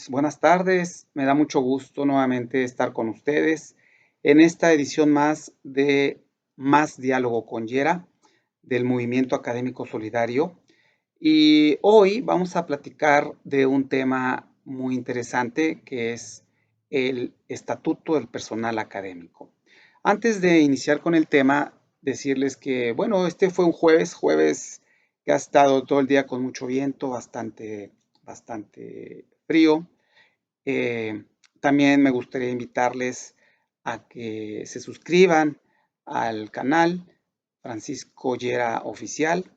Buenas tardes, me da mucho gusto nuevamente estar con ustedes en esta edición más de Más Diálogo con Yera del Movimiento Académico Solidario. Y hoy vamos a platicar de un tema muy interesante que es el Estatuto del Personal Académico. Antes de iniciar con el tema, decirles que, bueno, este fue un jueves que ha estado todo el día con mucho viento, bastante frío. eh, También me gustaría invitarles a que se suscriban al canal Francisco Llera Oficial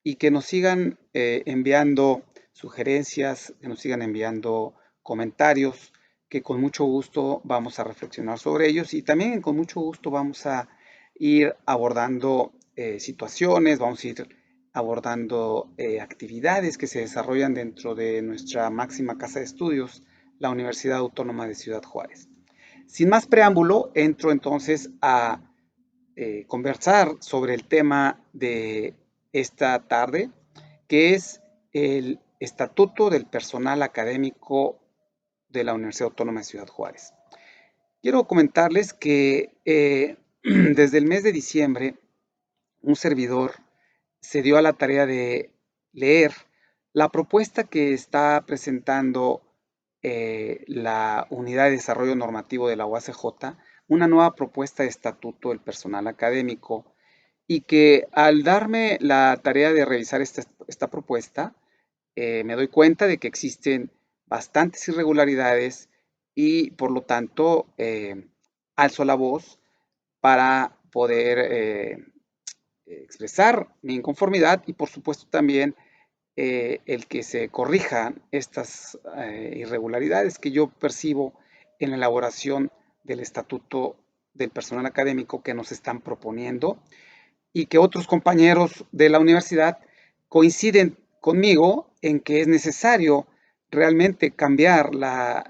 y que nos sigan enviando sugerencias, que nos sigan enviando comentarios, que con mucho gusto vamos a reflexionar sobre ellos y también con mucho gusto vamos a ir abordando situaciones, vamos a ir abordando actividades que se desarrollan dentro de nuestra máxima casa de estudios, la Universidad Autónoma de Ciudad Juárez. Sin más preámbulo, entro entonces a conversar sobre el tema de esta tarde, que es el Estatuto del Personal Académico de la Universidad Autónoma de Ciudad Juárez. Quiero comentarles que desde el mes de diciembre, un servidor se dio a la tarea de leer la propuesta que está presentando la Unidad de Desarrollo Normativo de la UACJ, una nueva propuesta de estatuto del personal académico, y que al darme la tarea de revisar esta propuesta, me doy cuenta de que existen bastantes irregularidades y por lo tanto alzo la voz para poder expresar mi inconformidad y por supuesto también el que se corrijan estas irregularidades que yo percibo en la elaboración del estatuto del personal académico que nos están proponiendo y que otros compañeros de la universidad coinciden conmigo en que es necesario realmente cambiar la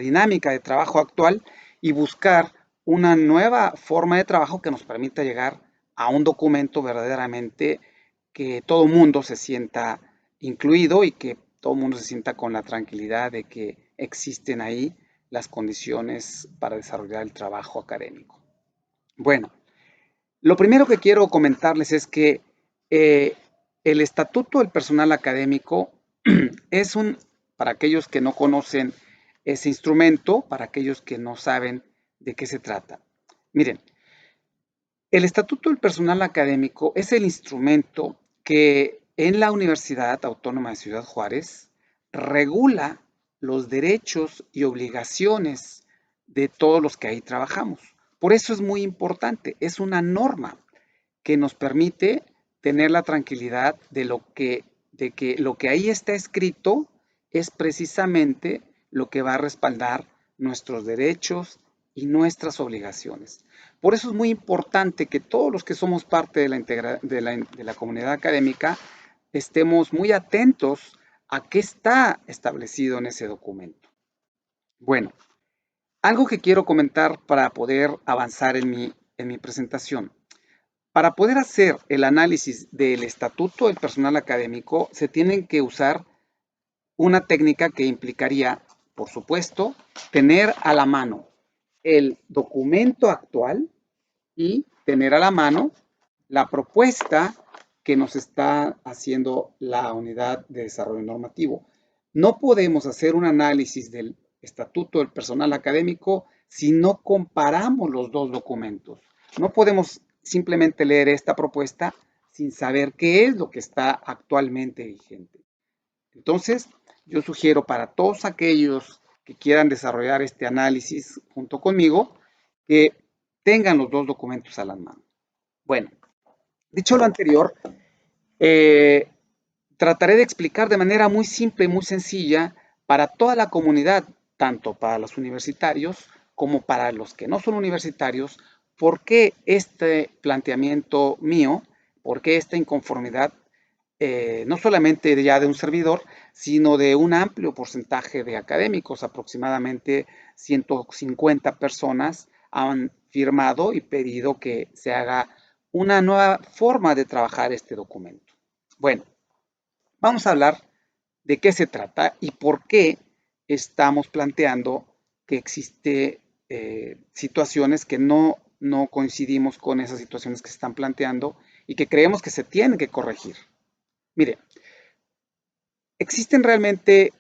dinámica de trabajo actual y buscar una nueva forma de trabajo que nos permita llegar a un documento verdaderamente que todo mundo se sienta incluido y que todo mundo se sienta con la tranquilidad de que existen ahí las condiciones para desarrollar el trabajo académico. Bueno, lo primero que quiero comentarles es que eh, el Estatuto del Personal Académico es para aquellos que no conocen ese instrumento, para aquellos que no saben de qué se trata. Miren, el Estatuto del Personal Académico es el instrumento que en la Universidad Autónoma de Ciudad Juárez regula los derechos y obligaciones de todos los que ahí trabajamos. Por eso es muy importante, es una norma que nos permite tener la tranquilidad de que lo que ahí está escrito es precisamente lo que va a respaldar nuestros derechos y nuestras obligaciones. Por eso es muy importante que todos los que somos parte de la comunidad académica estemos muy atentos a qué está establecido en ese documento. Bueno, algo que quiero comentar para poder avanzar en mi presentación. Para poder hacer el análisis del estatuto del personal académico, se tienen que usar una técnica que implicaría, por supuesto, tener a la mano el documento actual y tener a la mano la propuesta que nos está haciendo la unidad de desarrollo normativo. No podemos hacer un análisis del estatuto del personal académico si no comparamos los dos documentos. No podemos simplemente leer esta propuesta sin saber qué es lo que está actualmente vigente. Entonces, yo sugiero para todos aquellos que quieran desarrollar este análisis junto conmigo, que tengan los dos documentos a la mano. Bueno, dicho lo anterior, eh, trataré de explicar de manera muy simple y muy sencilla para toda la comunidad, tanto para los universitarios como para los que no son universitarios, por qué este planteamiento mío, por qué esta inconformidad, no solamente ya de un servidor, sino de un amplio porcentaje de académicos, aproximadamente 150 personas han firmado y pedido que se haga una nueva forma de trabajar este documento. Bueno, vamos a hablar de qué se trata y por qué estamos planteando que existe situaciones que no coincidimos con esas situaciones que se están planteando y que creemos que se tienen que corregir. Mire, existen realmente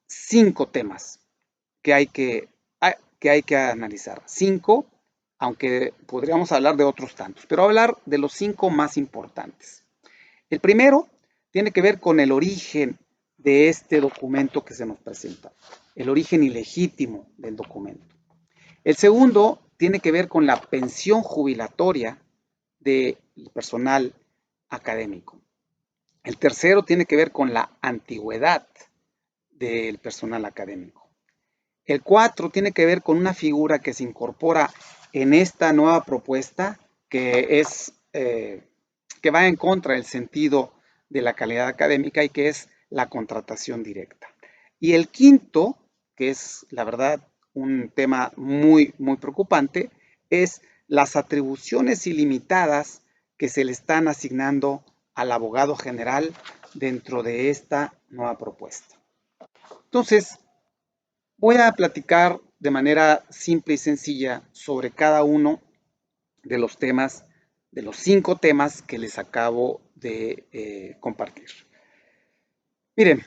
5 temas que hay que analizar. 5, aunque podríamos hablar de otros tantos, pero hablar de los 5 más importantes. El primero tiene que ver con el origen de este documento que se nos presenta, el origen ilegítimo del documento. El segundo tiene que ver con la pensión jubilatoria del personal académico. El tercero tiene que ver con la antigüedad del personal académico. El 4 tiene que ver con una figura que se incorpora en esta nueva propuesta que que va en contra del sentido de la calidad académica y que es la contratación directa. Y el quinto, que es la verdad un tema muy preocupante, es las atribuciones ilimitadas que se le están asignando al abogado general dentro de esta nueva propuesta. Entonces, voy a platicar de manera simple y sencilla sobre cada uno de los temas, de los 5 temas que les acabo de compartir. Miren,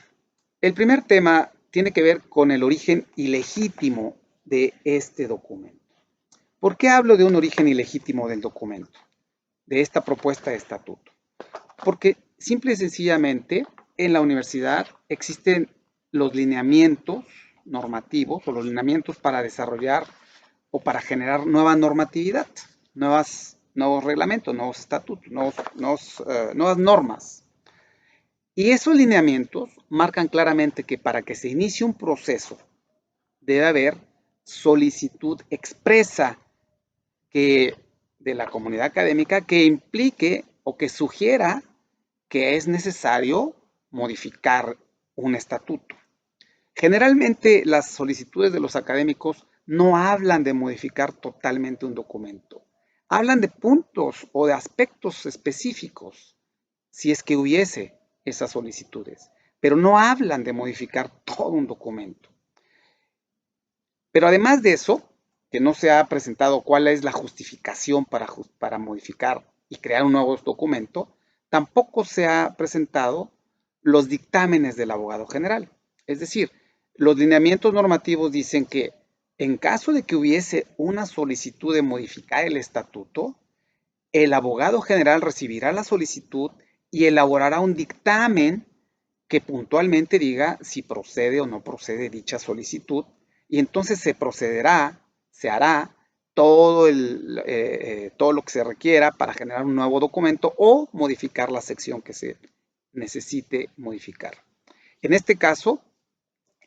el primer tema tiene que ver con el origen ilegítimo de este documento. ¿Por qué hablo de un origen ilegítimo del documento, de esta propuesta de estatuto? Porque simple y sencillamente en la universidad existen los lineamientos normativos o los lineamientos para desarrollar o para generar nueva normatividad, nuevos reglamentos, nuevos estatutos, nuevas normas. Y esos lineamientos marcan claramente que para que se inicie un proceso debe haber solicitud expresa de la comunidad académica que implique o que sugiera que es necesario modificar un estatuto. Generalmente las solicitudes de los académicos no hablan de modificar totalmente un documento. Hablan de puntos o de aspectos específicos, si es que hubiese esas solicitudes, pero no hablan de modificar todo un documento. Pero además de eso, que no se ha presentado cuál es la justificación para modificar y crear un nuevo documento, tampoco se ha presentado los dictámenes del abogado general. Es decir, los lineamientos normativos dicen que en caso de que hubiese una solicitud de modificar el estatuto, el abogado general recibirá la solicitud y elaborará un dictamen que puntualmente diga si procede o no procede dicha solicitud, y entonces se hará todo lo que se requiera para generar un nuevo documento o modificar la sección que se necesite modificar. En este caso,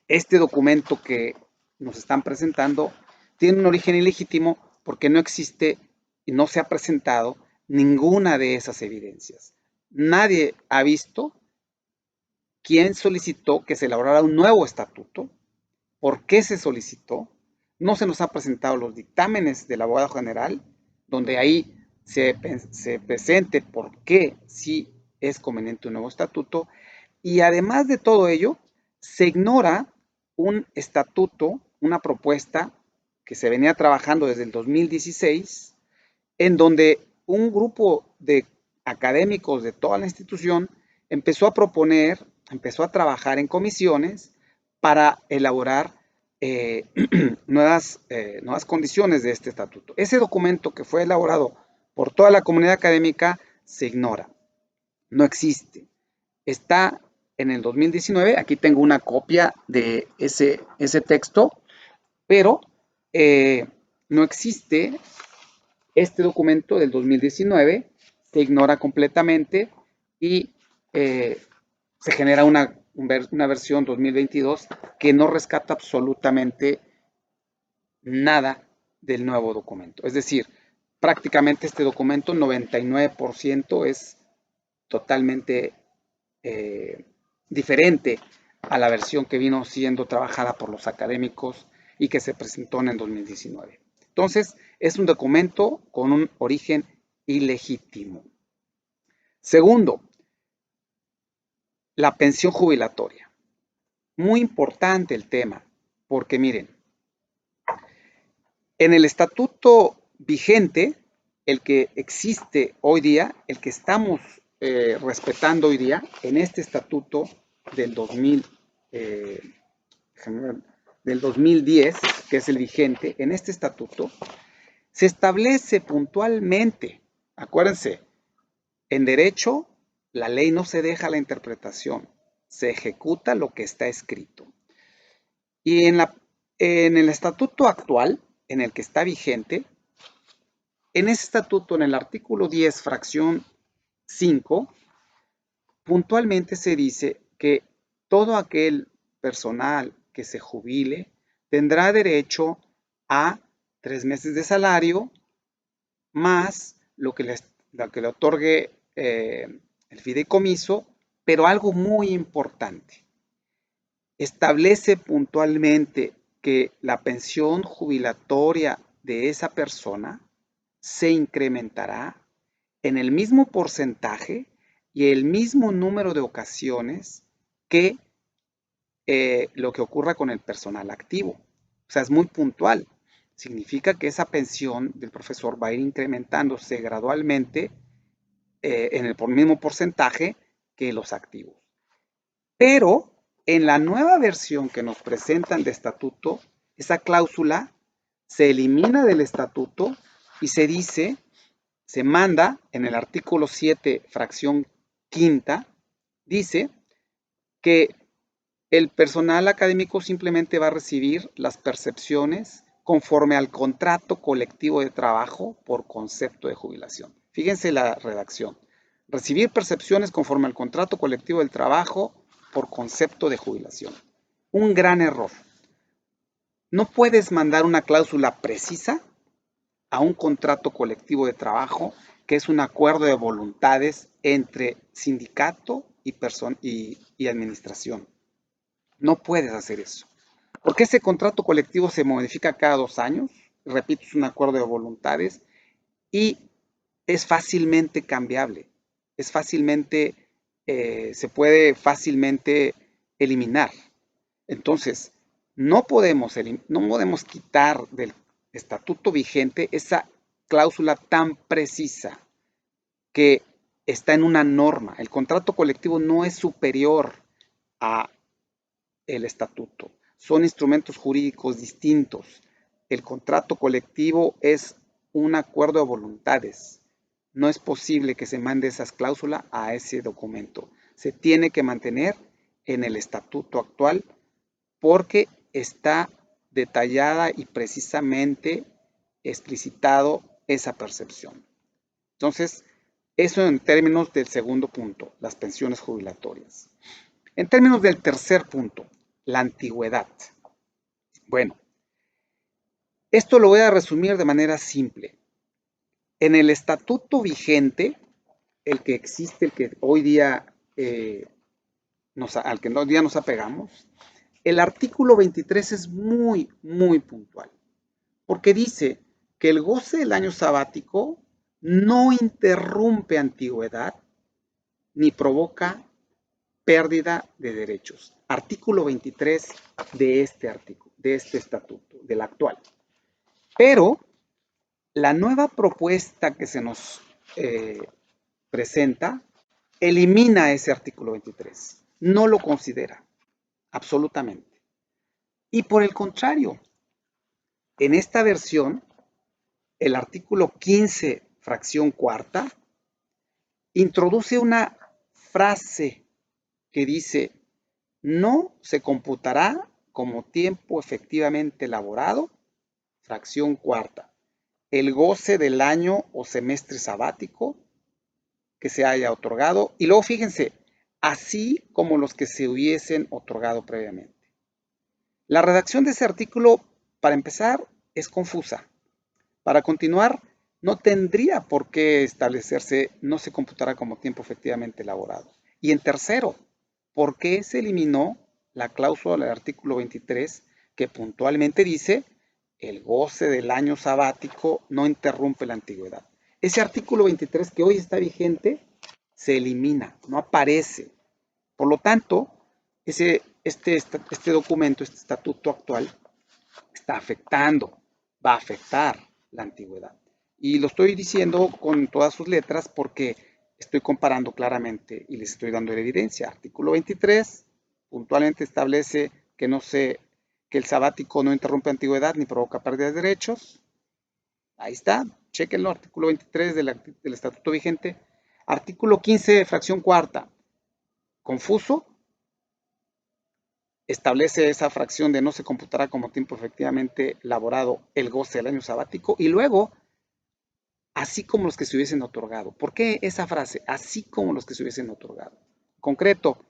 este documento que nos están presentando tiene un origen ilegítimo porque no existe y no se ha presentado ninguna de esas evidencias. Nadie ha visto quién solicitó que se elaborara un nuevo estatuto, por qué se solicitó, no se nos ha presentado los dictámenes del abogado general, donde ahí se presente por qué sí es conveniente un nuevo estatuto, y además de todo ello, se ignora un estatuto, una propuesta que se venía trabajando desde el 2016, en donde un grupo de académicos de toda la institución empezó a proponer, empezó a trabajar en comisiones para elaborar nuevas condiciones de este estatuto. Ese documento que fue elaborado por toda la comunidad académica se ignora, no existe. Está en el 2019, aquí tengo una copia de ese texto, pero no existe este documento del 2019, se ignora completamente y se genera una versión 2022 que no rescata absolutamente nada del nuevo documento. Es decir, prácticamente este documento 99% es totalmente diferente a la versión que vino siendo trabajada por los académicos y que se presentó en el 2019. Entonces, es un documento con un origen ilegítimo. Segundo, la pensión jubilatoria. Muy importante el tema, porque miren, en el estatuto vigente, el que existe hoy día, el que estamos respetando hoy día, en este estatuto del 2000, eh, del 2010, que es el vigente, en este estatuto, se establece puntualmente, acuérdense, en derecho, la ley no se deja a la interpretación, se ejecuta lo que está escrito. Y en el estatuto actual, en el que está vigente, en ese estatuto, en el artículo 10, fracción 5, puntualmente se dice que todo aquel personal que se jubile tendrá derecho a 3 meses de salario más lo que le otorgue el fideicomiso, pero algo muy importante, establece puntualmente que la pensión jubilatoria de esa persona se incrementará en el mismo porcentaje y el mismo número de ocasiones que lo que ocurra con el personal activo. O sea, es muy puntual. Significa que esa pensión del profesor va a ir incrementándose gradualmente en el mismo porcentaje que los activos. Pero en la nueva versión que nos presentan de estatuto, esa cláusula se elimina del estatuto y se dice, se manda en el artículo 7, fracción quinta, dice que el personal académico simplemente va a recibir las percepciones conforme al contrato colectivo de trabajo por concepto de jubilación. Fíjense la redacción. Recibir percepciones conforme al contrato colectivo del trabajo por concepto de jubilación. Un gran error. No puedes mandar una cláusula precisa a un contrato colectivo de trabajo que es un acuerdo de voluntades entre sindicato y administración. No puedes hacer eso. Porque ese contrato colectivo se modifica cada 2 años. Repito, es un acuerdo de voluntades y es fácilmente cambiable. Es fácilmente, se puede fácilmente eliminar. Entonces, no podemos quitar del estatuto vigente esa cláusula tan precisa que está en una norma. El contrato colectivo no es superior a el estatuto. Son instrumentos jurídicos distintos. El contrato colectivo es un acuerdo de voluntades. No es posible que se mande esas cláusulas a ese documento. Se tiene que mantener en el estatuto actual porque está detallada y precisamente explicitado esa percepción. Entonces, eso en términos del segundo punto, las pensiones jubilatorias. En términos del tercer punto, la antigüedad. Bueno, esto lo voy a resumir de manera simple. En el estatuto vigente, el que existe, el que hoy día al que hoy día nos apegamos, el artículo 23 es muy, muy puntual, porque dice que el goce del año sabático no interrumpe antigüedad ni provoca pérdida de derechos. Artículo 23 de este estatuto, del actual. Pero la nueva propuesta que se nos presenta elimina ese artículo 23. No lo considera, absolutamente. Y por el contrario, en esta versión, el artículo 15, fracción cuarta, introduce una frase que dice: no se computará como tiempo efectivamente elaborado, fracción cuarta, el goce del año o semestre sabático que se haya otorgado. Y luego fíjense, así como los que se hubiesen otorgado previamente. La redacción de ese artículo, para empezar, es confusa. Para continuar, no tendría por qué establecerse, no se computará como tiempo efectivamente elaborado. Y en tercero, ¿por qué se eliminó la cláusula del artículo 23 que puntualmente dice el goce del año sabático no interrumpe la antigüedad? Ese artículo 23 que hoy está vigente se elimina, no aparece. Por lo tanto, ese este documento, este estatuto actual, está afectando, va a afectar la antigüedad. Y lo estoy diciendo con todas sus letras porque estoy comparando claramente y les estoy dando la evidencia. Artículo 23 puntualmente establece que que el sabático no interrumpe antigüedad ni provoca pérdida de derechos. Ahí está, chequenlo, artículo 23 del estatuto vigente. Artículo 15, fracción cuarta, confuso, establece esa fracción de no se computará como tiempo efectivamente laborado el goce del año sabático y luego, así como los que se hubiesen otorgado. ¿Por qué esa frase? Así como los que se hubiesen otorgado. Concreto,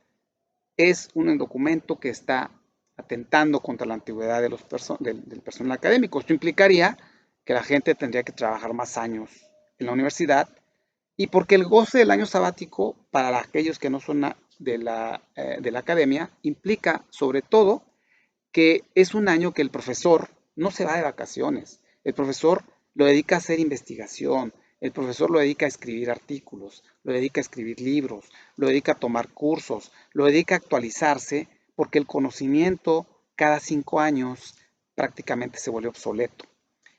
es un documento que está atentando contra la antigüedad de del personal académico. Esto implicaría que la gente tendría que trabajar más años en la universidad y porque el goce del año sabático para aquellos que no son de la academia implica sobre todo que es un año que el profesor no se va de vacaciones. El profesor lo dedica a hacer investigación, el profesor lo dedica a escribir artículos, lo dedica a escribir libros, lo dedica a tomar cursos, lo dedica a actualizarse, porque el conocimiento cada 5 años prácticamente se vuelve obsoleto.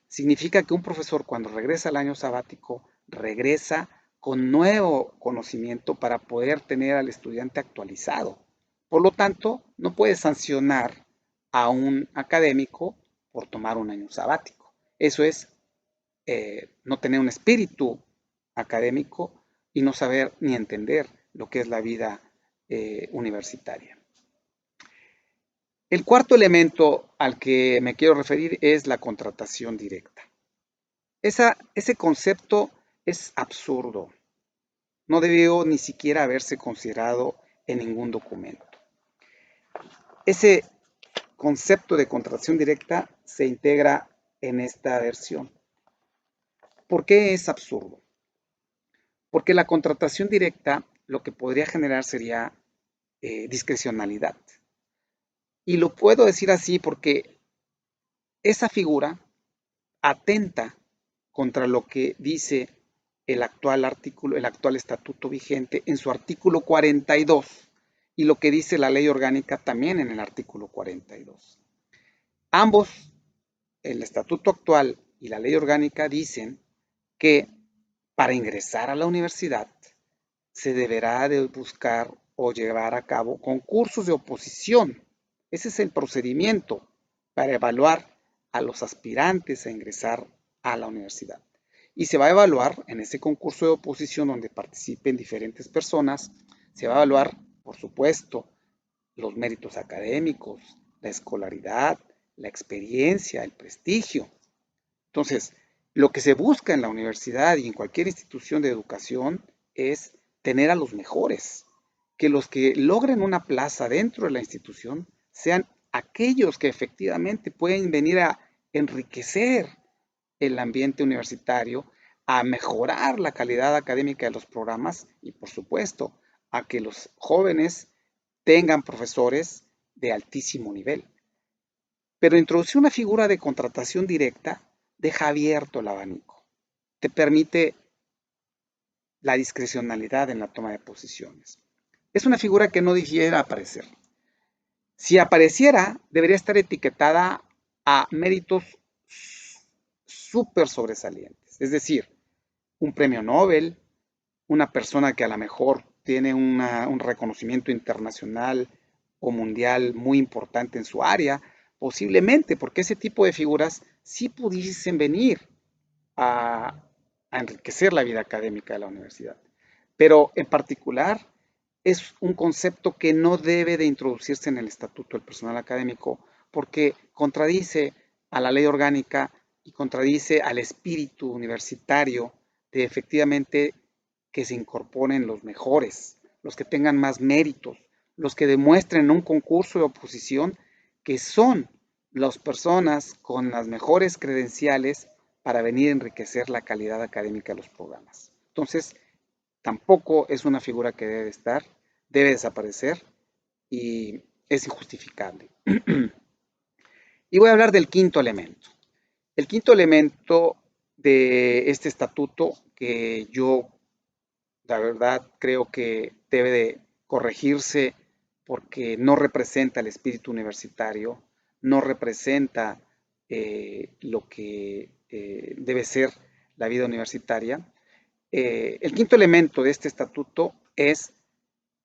Significa que un profesor cuando regresa al año sabático, regresa con nuevo conocimiento para poder tener al estudiante actualizado. Por lo tanto, no puede sancionar a un académico por tomar un año sabático. Eso es no tener un espíritu académico y no saber ni entender lo que es la vida universitaria. El cuarto elemento al que me quiero referir es la contratación directa. Ese concepto es absurdo. No debió ni siquiera haberse considerado en ningún documento. Ese concepto de contratación directa se integra en esta versión. ¿Por qué es absurdo? Porque la contratación directa lo que podría generar sería discrecionalidad. Y lo puedo decir así porque esa figura atenta contra lo que dice el actual artículo, el actual estatuto vigente en su artículo 42 y lo que dice la ley orgánica también en el artículo 42. Ambos, el estatuto actual y la ley orgánica, dicen que para ingresar a la universidad se deberá de buscar o llevar a cabo concursos de oposición. Ese es el procedimiento para evaluar a los aspirantes a ingresar a la universidad. Y se va a evaluar en ese concurso de oposición donde participen diferentes personas, se va a evaluar, por supuesto, los méritos académicos, la escolaridad, la experiencia, el prestigio. Entonces, lo que se busca en la universidad y en cualquier institución de educación es tener a los mejores, que los que logren una plaza dentro de la institución sean aquellos que efectivamente pueden venir a enriquecer el ambiente universitario, a mejorar la calidad académica de los programas y, por supuesto, a que los jóvenes tengan profesores de altísimo nivel. Pero introducir una figura de contratación directa deja abierto el abanico, te permite la discrecionalidad en la toma de posiciones. Es una figura que no debiera aparecer. Si apareciera, debería estar etiquetada a méritos súper sobresalientes, es decir, un premio Nobel, una persona que a lo mejor tiene un reconocimiento internacional o mundial muy importante en su área, posiblemente, porque ese tipo de figuras sí pudiesen venir a, a enriquecer la vida académica de la universidad. Pero en particular es un concepto que no debe de introducirse en el estatuto del personal académico porque contradice a la ley orgánica y contradice al espíritu universitario de efectivamente que se incorporen los mejores, los que tengan más méritos, los que demuestren en un concurso de oposición que son las personas con las mejores credenciales para venir a enriquecer la calidad académica de los programas. Entonces, tampoco es una figura que debe estar, debe desaparecer y es injustificable. Y voy a hablar del quinto elemento. El quinto elemento de este estatuto que yo, la verdad, creo que debe de corregirse porque no representa el espíritu universitario, no representa lo que debe ser la vida universitaria. El quinto elemento de este estatuto es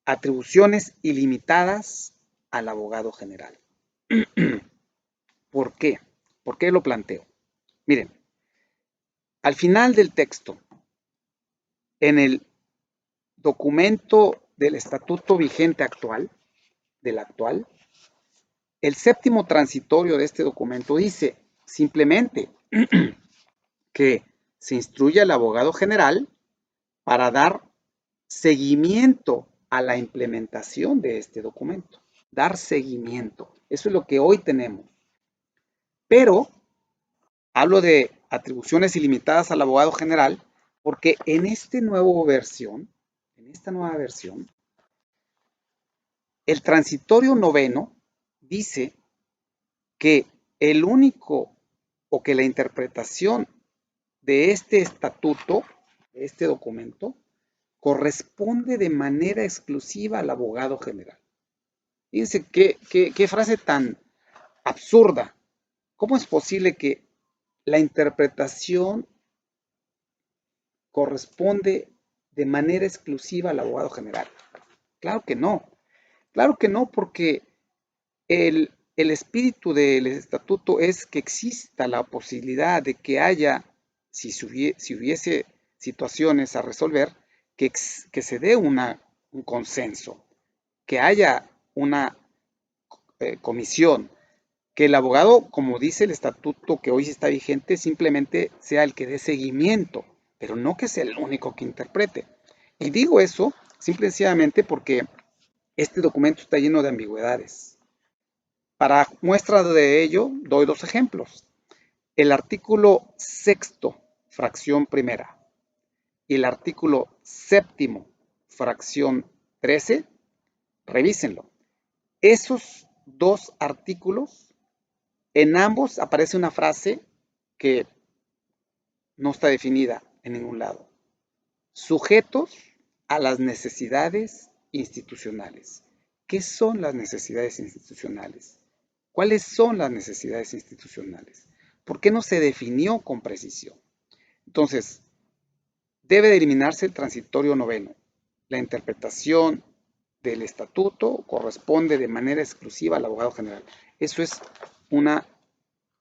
atribuciones ilimitadas al abogado general. ¿Por qué? ¿Por qué lo planteo? Miren, al final del texto, en el documento del estatuto vigente actual, el séptimo transitorio de este documento dice simplemente que se instruye al abogado general para dar seguimiento a la implementación de este documento. Dar seguimiento. Eso es lo que hoy tenemos. Pero hablo de atribuciones ilimitadas al abogado general porque en esta nueva versión, el transitorio noveno dice que el único o que la interpretación de este estatuto, de este documento, corresponde de manera exclusiva al abogado general. Fíjense qué frase tan absurda. ¿Cómo es posible que la interpretación corresponde de manera exclusiva al abogado general? Claro que no, porque el espíritu del estatuto es que exista la posibilidad de que haya, si hubiese situaciones a resolver, que se dé un consenso, que haya una comisión, que el abogado, como dice el estatuto que hoy está vigente, simplemente sea el que dé seguimiento, pero no que sea el único que interprete. Y digo eso simple y sencillamente porque este documento está lleno de ambigüedades. Para muestra de ello, doy dos ejemplos. El artículo sexto, fracción primera, y el artículo séptimo, fracción 13, revísenlo. Esos dos artículos, en ambos aparece una frase que no está definida en ningún lado. Sujetos a las necesidades institucionales. ¿Qué son las necesidades institucionales? ¿Cuáles son las necesidades institucionales? ¿Por qué no se definió con precisión? Entonces, debe de eliminarse el transitorio noveno. La interpretación del estatuto corresponde de manera exclusiva al abogado general. Eso es una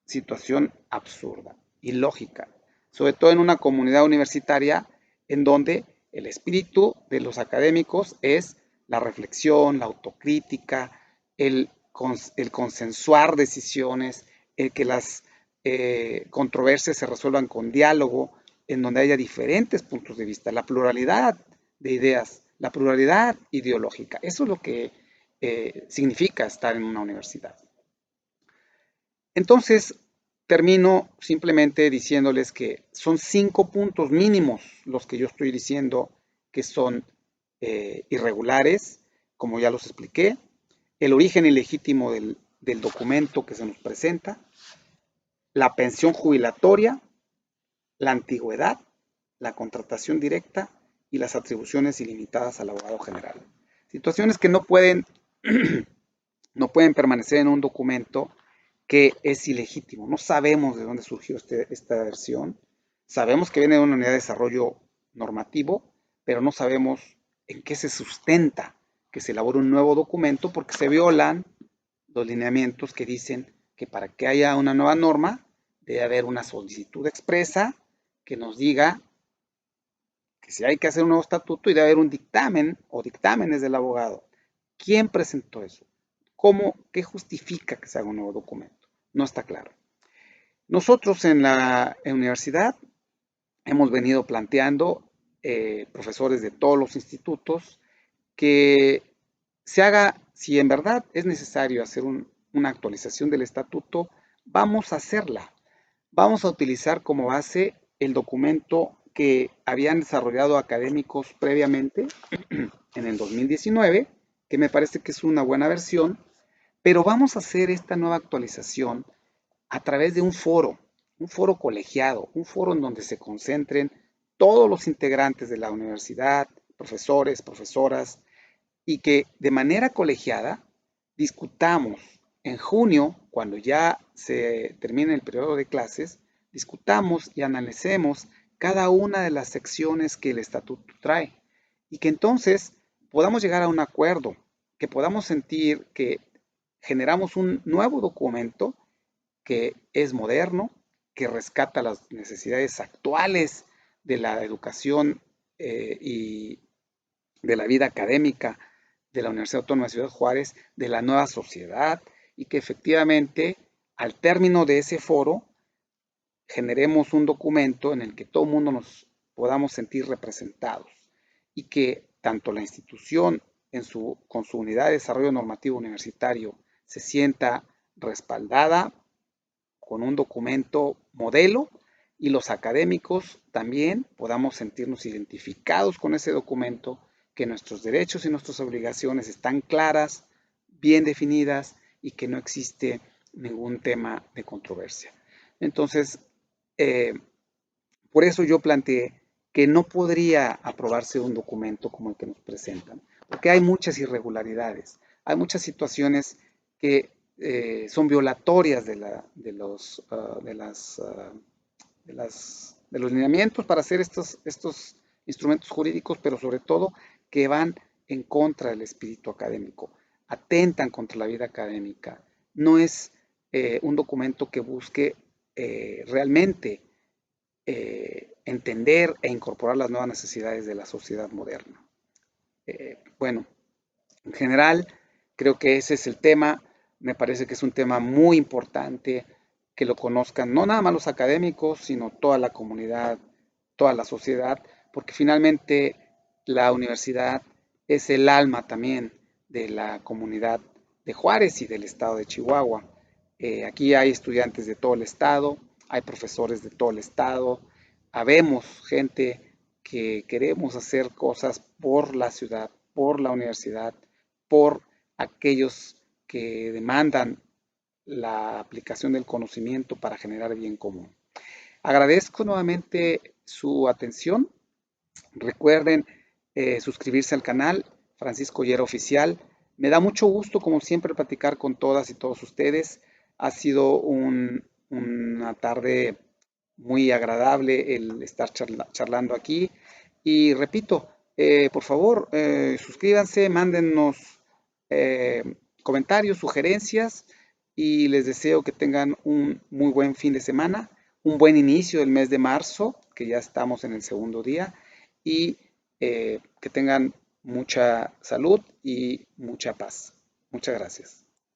situación absurda, ilógica, sobre todo en una comunidad universitaria en donde el espíritu de los académicos es la reflexión, la autocrítica, el consensuar decisiones, el que las controversias se resuelvan con diálogo, en donde haya diferentes puntos de vista, la pluralidad de ideas, la pluralidad ideológica. Eso es lo que significa estar en una universidad. Entonces, termino simplemente diciéndoles que son 5 puntos mínimos los que yo estoy diciendo que son irregulares, como ya los expliqué. El origen ilegítimo del documento que se nos presenta, la pensión jubilatoria, la antigüedad, la contratación directa y las atribuciones ilimitadas al abogado general. Situaciones que no pueden permanecer en un documento que es ilegítimo. No sabemos de dónde surgió esta versión. Sabemos que viene de una unidad de desarrollo normativo, pero no sabemos en qué se sustenta que se elabore un nuevo documento porque se violan los lineamientos que dicen que para que haya una nueva norma debe haber una solicitud expresa que nos diga que si hay que hacer un nuevo estatuto y debe haber un dictamen o dictámenes del abogado. ¿Quién presentó eso? ¿Cómo? ¿Qué justifica que se haga un nuevo documento? No está claro. Nosotros en la universidad hemos venido planteando, profesores de todos los institutos, que se haga, si en verdad es necesario hacer una actualización del estatuto, vamos a hacerla. Vamos a utilizar como base el documento que habían desarrollado académicos previamente en el 2019, que me parece que es una buena versión, pero vamos a hacer esta nueva actualización a través de un foro colegiado, un foro en donde se concentren todos los integrantes de la universidad, profesores, profesoras, y que de manera colegiada discutamos en junio, cuando ya se termine el periodo de clases, discutamos y analicemos cada una de las secciones que el estatuto trae y que entonces podamos llegar a un acuerdo, que podamos sentir que generamos un nuevo documento que es moderno, que rescata las necesidades actuales de la educación y de la vida académica de la Universidad Autónoma de Ciudad Juárez, de la nueva sociedad, y que efectivamente al término de ese foro generemos un documento en el que todo el mundo nos podamos sentir representados y que tanto la institución con su unidad de desarrollo normativo universitario se sienta respaldada con un documento modelo y los académicos también podamos sentirnos identificados con ese documento, que nuestros derechos y nuestras obligaciones están claras, bien definidas y que no existe ningún tema de controversia. Entonces, eh, por eso yo planteé que no podría aprobarse un documento como el que nos presentan, porque hay muchas irregularidades, hay muchas situaciones que son violatorias de los lineamientos para hacer estos instrumentos jurídicos, pero sobre todo que van en contra del espíritu académico, atentan contra la vida académica. No es un documento que busque realmente entender e incorporar las nuevas necesidades de la sociedad moderna. Bueno, en general, creo que ese es el tema. Me parece que es un tema muy importante que lo conozcan no nada más los académicos, sino toda la comunidad, toda la sociedad, porque finalmente la universidad es el alma también de la comunidad de Juárez y del estado de Chihuahua. Aquí hay estudiantes de todo el estado, hay profesores de todo el estado, habemos gente que queremos hacer cosas por la ciudad, por la universidad, por aquellos que demandan la aplicación del conocimiento para generar bien común. Agradezco nuevamente su atención. Recuerden suscribirse al canal Francisco Llera Oficial. Me da mucho gusto, como siempre, platicar con todas y todos ustedes. Ha sido una tarde muy agradable el estar charlando aquí. Y repito, por favor, suscríbanse, mándennos comentarios, sugerencias y les deseo que tengan un muy buen fin de semana, un buen inicio del mes de marzo, que ya estamos en el segundo día, y que tengan mucha salud y mucha paz. Muchas gracias.